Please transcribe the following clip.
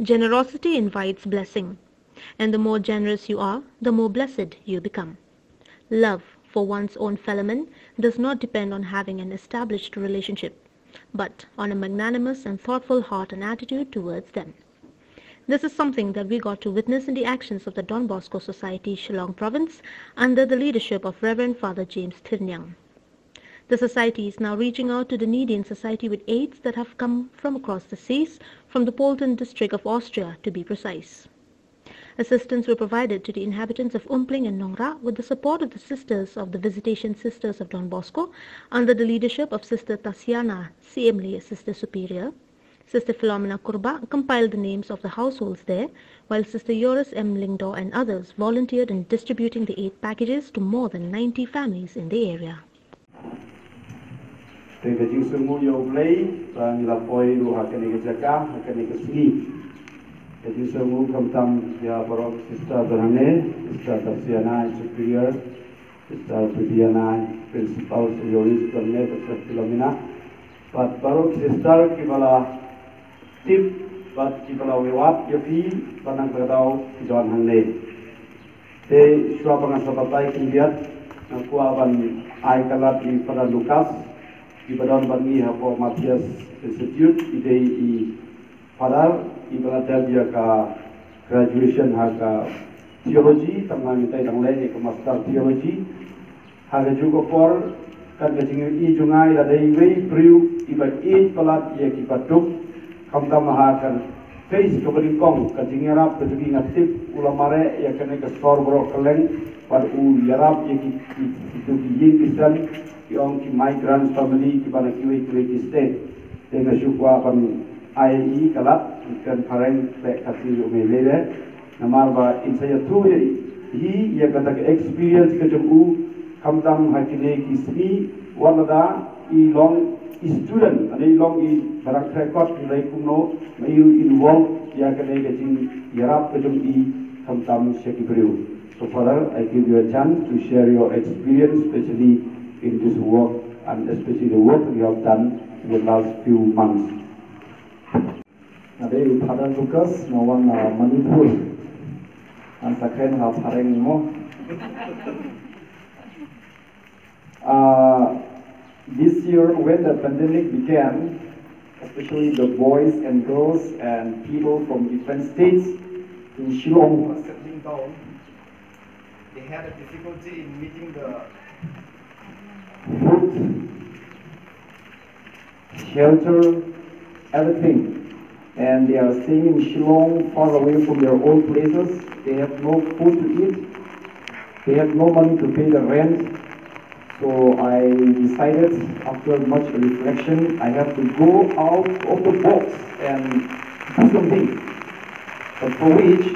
Generosity invites blessing, and the more generous you are, the more blessed you become. Love for one's own fellow man does not depend on having an established relationship, but on a magnanimous and thoughtful heart and attitude towards them. This is something that we got to witness in the actions of the Don Bosco Society, Shillong Province, under the leadership of Reverend Father James Thirnyang. The society is now reaching out to the needy in society with aids that have come from across the seas, from the Polten district of Austria to be precise. Assistance were provided to the inhabitants of Umpling and Nongra with the support of the Sisters of the Visitation Sisters of Don Bosco under the leadership of Sister Tasiana Siemli, Sister Superior. Sister Philomena Kurba compiled the names of the households there, while Sister Joris M. Lingdo and others volunteered in distributing the aid packages to more than 90 families in the area. Kajisamu kamtam ya barok Sister Berhane, Sister Tasiana Superior, Sister Bibiana Principal Joris Berhane, Sister Philomena. But barok Sister kibala tip, but kibala wewat yafi, panang kadau kijuan hane. Te shua pangasabatai kimbiat, nakua ban ai kalat di pada Lukas, di badan bangi hapo Matthias Institute, idei I Padar, ibarat dia ka graduation haka theology, tangga mitai tanglai ke master theology, haka juga por kan kecing I jungai ada iwei priu ibat I pelat ia kipatuk, kamta mahakan face keberingkong kecing Arab kecuali ngatip ulamare ia kena ke store bro keleng pad Arab ia itu yin Kristen, yang ki migrant family ki bana kiwei state, dengan syukwa pan IE kalat ikan pareng lek kasih umelele namar ba insaya tu hi ya kata ke experience ke jemu kamdam hakine kisni walada I long student ane long I barak record nilai kuno mayu involve ya kene ke jing yarap ke jemu kamdam sekibriu. So further I give you a chance to share your experience, especially in this work and especially the work you have done in the last few months. Ada Father Lucas, nawan Manipur, ang sakren ha pareng mo. This year, when the pandemic began, especially the boys and girls and people from different states in Shillong were settling down, they had a difficulty in meeting the food, shelter, everything. And they are staying in Shillong, far away from their own places. They have no food to eat. They have no money to pay the rent. So I decided, after much reflection, I have to go out of the box and do something. But for which